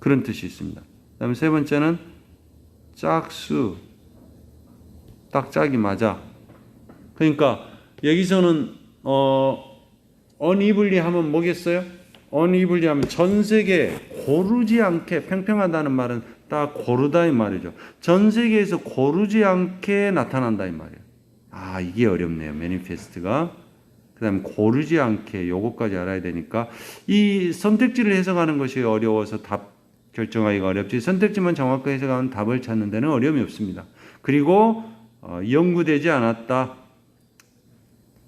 그런 뜻이 있습니다. 그 다음에 세 번째는 짝수, 딱 짝이 맞아. 그러니까 여기서는 unevenly 하면 뭐겠어요? unevenly 하면 전 세계 고르지 않게, 평평하다는 말은 딱 고르다 이 말이죠. 전 세계에서 고르지 않게 나타난다 이 말이에요. 아, 이게 어렵네요. 매니페스트가. 그 다음에 고르지 않게, 요거까지 알아야 되니까 이 선택지를 해석하는 것이 어려워서 답 결정하기가 어렵지, 선택지만 정확하게 해석하면 답을 찾는 데는 어려움이 없습니다. 그리고 연구되지 않았다.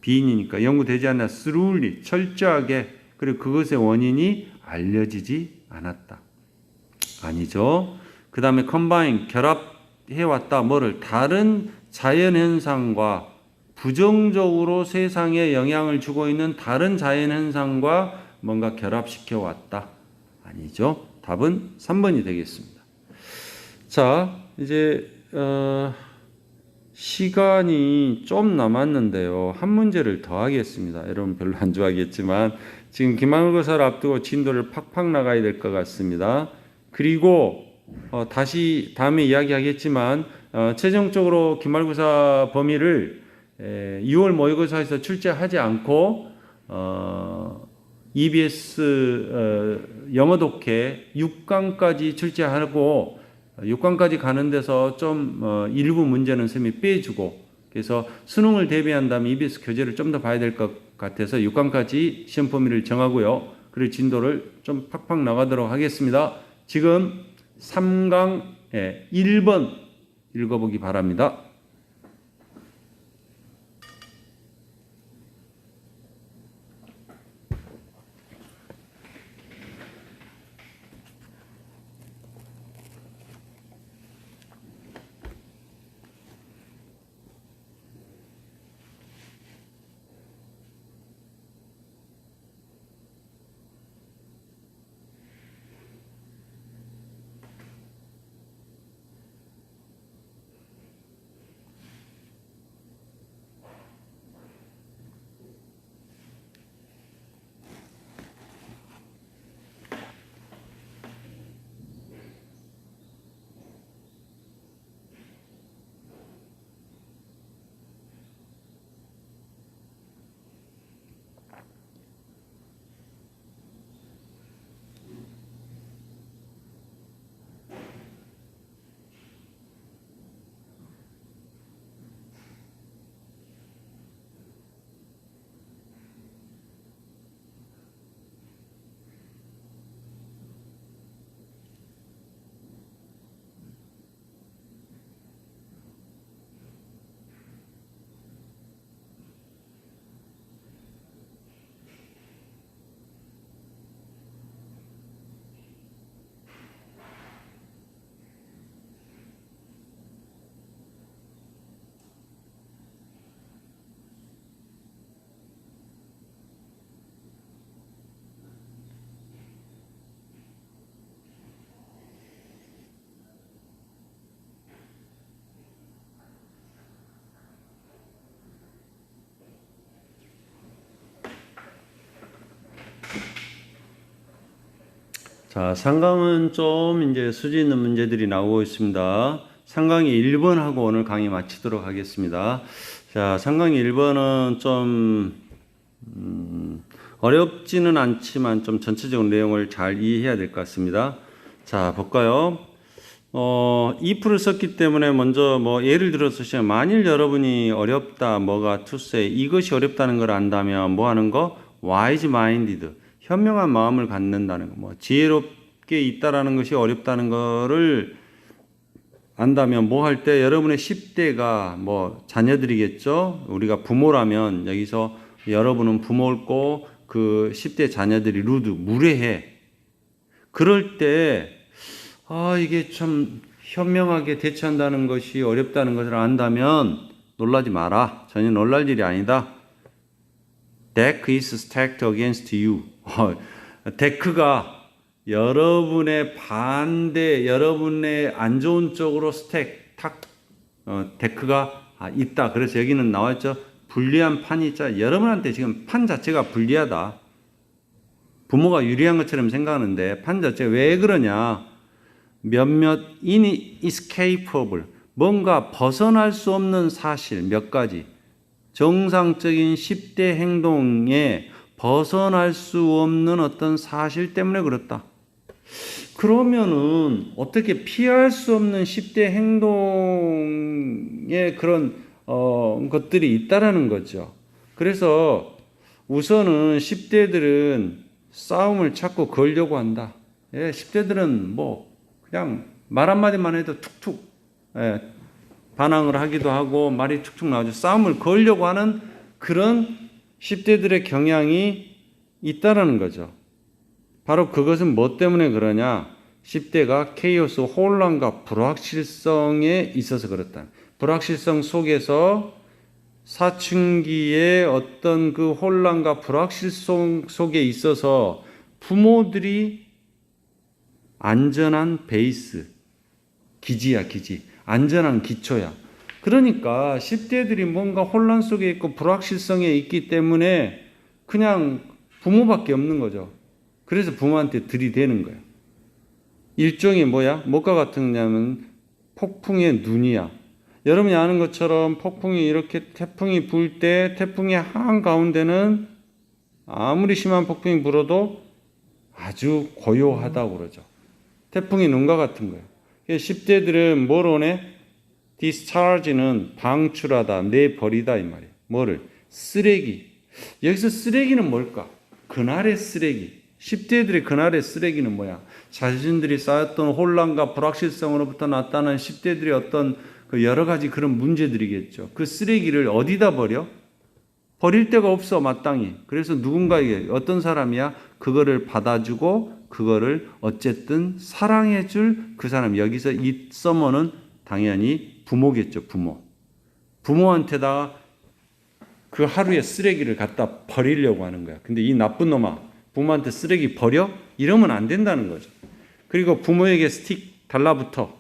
비인이니까 연구되지 않았다. thoroughly, 철저하게. 그리고 그것의 원인이 알려지지 않았다. 아니죠. 그 다음에 combine, 결합해왔다. 뭐를? 다른 자연현상과, 부정적으로 세상에 영향을 주고 있는 다른 자연현상과 뭔가 결합시켜왔다. 아니죠. 답은 3번이 되겠습니다. 자, 이제 시간이 좀 남았는데요. 한 문제를 더 하겠습니다. 여러분 별로 안 좋아하겠지만 지금 기말고사를 앞두고 진도를 팍팍 나가야 될 것 같습니다. 그리고 다시 다음에 이야기하겠지만 최종적으로 기말고사 범위를 2월 모의고사에서 출제하지 않고 EBS 영어 독해 6강까지 출제하고 6강까지 가는 데서 좀 일부 문제는 쌤이 빼주고, 그래서 수능을 대비한다면 EBS 교재를 좀 더 봐야 될 것 같아서 6강까지 시험 범위를 정하고요. 그리고 진도를 좀 팍팍 나가도록 하겠습니다. 지금 3강 1번 읽어보기 바랍니다. 자, 상강은 좀 이제 수지 있는 문제들이 나오고 있습니다. 상강이 1번하고 오늘 강의 마치도록 하겠습니다. 자, 상강이 1번은 좀 어렵지는 않지만 좀 전체적인 내용을 잘 이해해야 될 것 같습니다. 자, 볼까요? if를 썼기 때문에 먼저 뭐 예를 들어서 시작. 만일 여러분이 어렵다, 뭐가 to say, 이것이 어렵다는 걸 안다면 뭐 하는 거? wise minded, 현명한 마음을 갖는다는 거. 뭐 지혜롭게 있다라는 것이 어렵다는 거를 안다면 뭐 할 때 여러분의 10대가 뭐 자녀들이겠죠? 우리가 부모라면 여기서 여러분은 부모고 그 10대 자녀들이 루드, 무례해. 그럴 때 이게 참 현명하게 대처한다는 것이 어렵다는 것을 안다면 놀라지 마라. 전혀 놀랄 일이 아니다. Deck is stacked against you. 데크가 여러분의 반대, 여러분의 안 좋은 쪽으로 데크가 있다. 그래서 여기는 나왔죠. 불리한 판이 있자. 여러분한테 지금 판 자체가 불리하다. 부모가 유리한 것처럼 생각하는데 판 자체가 왜 그러냐. 몇몇 inescapable, 뭔가 벗어날 수 없는 사실 몇 가지. 정상적인 10대 행동에 벗어날 수 없는 어떤 사실 때문에 그렇다. 그러면은 어떻게 피할 수 없는 10대 행동에 그런 것들이 있다라는 거죠. 그래서 우선은 10대들은 싸움을 찾고 걸려고 한다. 10대들은 뭐 그냥 말 한마디만 해도 툭툭 반항을 하기도 하고 말이 툭툭 나오죠. 싸움을 걸려고 하는 그런 10대들의 경향이 있다라는 거죠. 바로 그것은 뭐 때문에 그러냐? 10대가 케이오스, 혼란과 불확실성에 있어서 그렇다. 불확실성 속에서 사춘기의 어떤 그 혼란과 불확실성 속에 있어서 부모들이 안전한 베이스, 기지야, 기지. 안전한 기초야. 그러니까 10대들이 뭔가 혼란 속에 있고 불확실성에 있기 때문에 그냥 부모밖에 없는 거죠. 그래서 부모한테 들이대는 거예요. 일종의 뭐야? 뭐가 같은 거냐면 폭풍의 눈이야. 여러분이 아는 것처럼 폭풍이 이렇게 태풍이 불 때 태풍의 한가운데는 아무리 심한 폭풍이 불어도 아주 고요하다고 그러죠. 태풍이 눈과 같은 거예요. 10대들은 뭘 원해? discharge는 방출하다, 내버리다 이 말이에요. 뭐를? 쓰레기. 여기서 쓰레기는 뭘까? 그날의 쓰레기. 10대들의 그날의 쓰레기는 뭐야? 자신들이 쌓였던 혼란과 불확실성으로부터 나타난 10대들의 어떤 그 여러 가지 그런 문제들이겠죠. 그 쓰레기를 어디다 버려? 버릴 데가 없어, 마땅히. 그래서 누군가에게 어떤 사람이야? 그거를 받아주고 그거를 어쨌든 사랑해줄 그 사람. 여기서 이 서머는 당연히 부모겠죠, 부모. 부모한테다가 그 하루에 쓰레기를 갖다 버리려고 하는 거야. 근데 이 나쁜 놈아, 부모한테 쓰레기 버려? 이러면 안 된다는 거죠. 그리고 부모에게 스틱 달라붙어.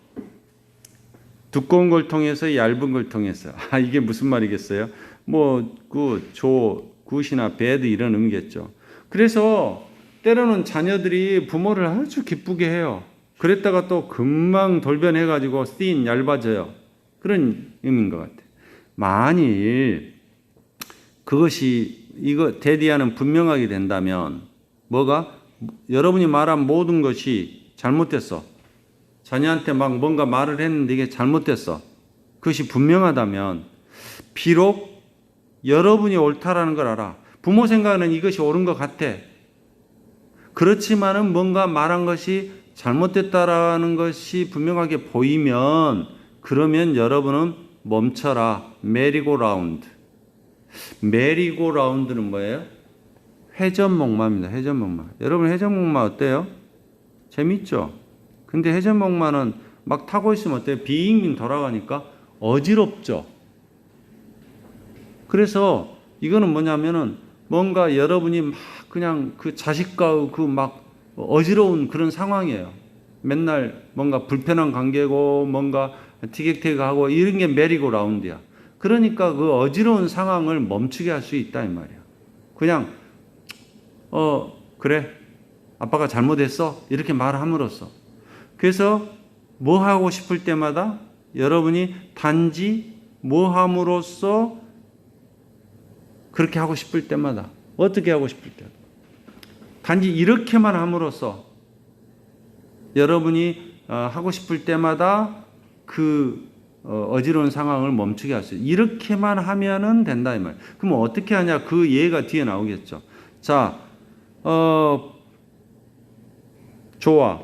두꺼운 걸 통해서 얇은 걸 통해서. 이게 무슨 말이겠어요? 뭐 굿이나 bad 이런 의미겠죠. 그래서 때로는 자녀들이 부모를 아주 기쁘게 해요. 그랬다가 또 금방 돌변해가지고 thin, 얇아져요. 그런 의미인 것 같아요. 만일 그것이 이거 대디아는 분명하게 된다면 뭐가? 여러분이 말한 모든 것이 잘못됐어. 자녀한테 막 뭔가 말을 했는데 이게 잘못됐어. 그것이 분명하다면 비록 여러분이 옳다라는 걸 알아. 부모 생각에는 이것이 옳은 것 같아. 그렇지만은 뭔가 말한 것이 잘못됐다라는 것이 분명하게 보이면 그러면 여러분은 멈춰라. 메리고라운드. 메리고라운드는 뭐예요? 회전목마입니다. 회전목마. 여러분 회전목마 어때요? 재밌죠? 근데 회전목마는 막 타고 있으면 어때요? 빙빙 돌아가니까 어지럽죠? 그래서 이거는 뭐냐면은 뭔가 여러분이 막 그냥 그 자식과 그 막 어지러운 그런 상황이에요. 맨날 뭔가 불편한 관계고 뭔가 티격태격하고 이런 게 메리고라운드야. 그러니까 그 어지러운 상황을 멈추게 할 수 있다 이 말이야. 그냥 그래 아빠가 잘못했어 이렇게 말함으로써. 그래서 뭐 하고 싶을 때마다 여러분이 단지 뭐 함으로써 그렇게 하고 싶을 때마다, 어떻게 하고 싶을 때, 단지 이렇게만 함으로써 여러분이 하고 싶을 때마다 그 어지러운 상황을 멈추게 할 수 있어요. 이렇게만 하면은 된다 이 말. 그럼 어떻게 하냐? 그 예가 뒤에 나오겠죠. 자, 좋아.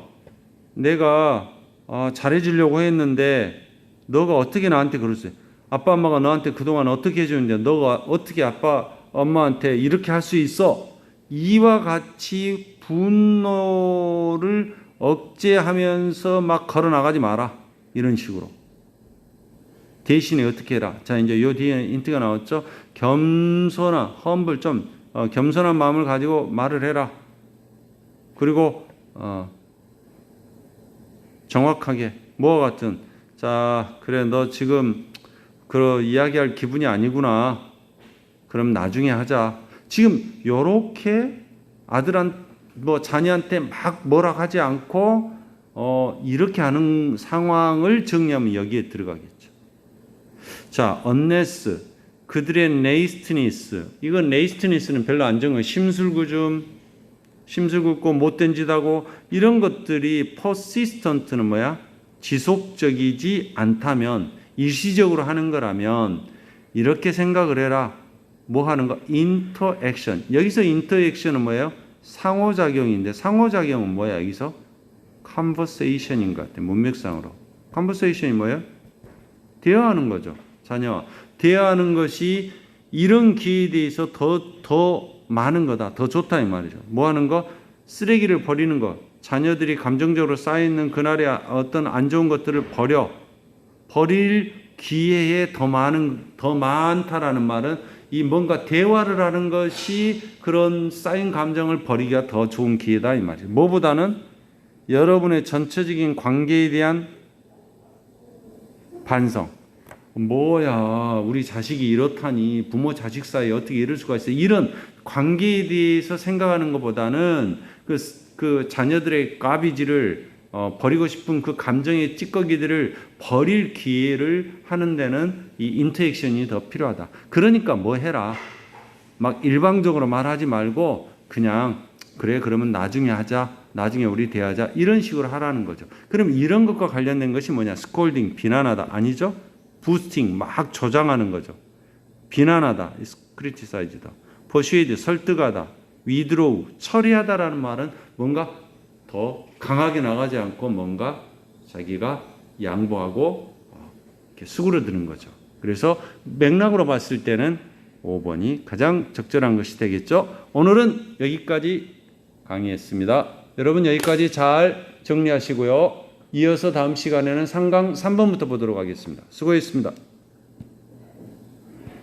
내가 잘해주려고 했는데 너가 어떻게 나한테 그러세요? 아빠 엄마가 너한테 그동안 어떻게 해주는데 너가 어떻게 아빠 엄마한테 이렇게 할 수 있어? 이와 같이 분노를 억제하면서 막 걸어나가지 마라. 이런 식으로. 대신에 어떻게 해라. 자, 이제 요 뒤에 인트가 나왔죠. 겸손한, 험블 좀 겸손한 마음을 가지고 말을 해라. 그리고 정확하게 뭐와 같은, 자, 그래 너 지금 그 이야기할 기분이 아니구나. 그럼 나중에 하자. 지금 요렇게 자녀한테 막 뭐라 하지 않고 이렇게 하는 상황을 정리하면 여기에 들어가겠죠. 자, unless 그들의 nastiness, 이건 nastiness는 별로 안 정해요. 심술궂고 못된 짓하고 이런 것들이 persistent는 뭐야? 지속적이지 않다면, 일시적으로 하는 거라면 이렇게 생각을 해라. 뭐 하는 거? interaction. 여기서 interaction은 뭐예요? 상호작용인데, 상호작용은 뭐야 여기서? conversation인 것 같아요. 문맥상으로. conversation이 뭐예요? 대화하는 거죠. 자녀와 대화하는 것이 이런 기회에 대해서 더 많은 거다. 더 좋다 이 말이죠. 뭐 하는 거? 쓰레기를 버리는 거. 자녀들이 감정적으로 쌓여있는 그날의 어떤 안 좋은 것들을 버릴 기회에 더 많다라는 말은 이 뭔가 대화를 하는 것이 그런 쌓인 감정을 버리기가 더 좋은 기회다 이 말이죠. 뭐보다는 여러분의 전체적인 관계에 대한 반성. 뭐야, 우리 자식이 이렇다니, 부모 자식 사이에 어떻게 이럴 수가 있어. 이런 관계에 대해서 생각하는 것보다는 그 자녀들의 가비지를 버리고 싶은 그 감정의 찌꺼기들을 버릴 기회를 하는 데는 이 인터액션이 더 필요하다. 그러니까 뭐 해라. 막 일방적으로 말하지 말고 그냥 그래 그러면 나중에 하자. 나중에 우리 대화하자. 이런 식으로 하라는 거죠. 그럼 이런 것과 관련된 것이 뭐냐? 스콜딩, 비난하다. 아니죠? 부스팅, 막 조장하는 거죠. 비난하다, 크리티사이즈다. 퍼슈에이드, 설득하다. 위드로우, 처리하다라는 말은 뭔가 더 강하게 나가지 않고 뭔가 자기가 양보하고 이렇게 수그러드는 거죠. 그래서 맥락으로 봤을 때는 5번이 가장 적절한 것이 되겠죠. 오늘은 여기까지 강의했습니다. 여러분 여기까지 잘 정리하시고요. 이어서 다음 시간에는 3강 3번부터 보도록 하겠습니다. 수고했습니다.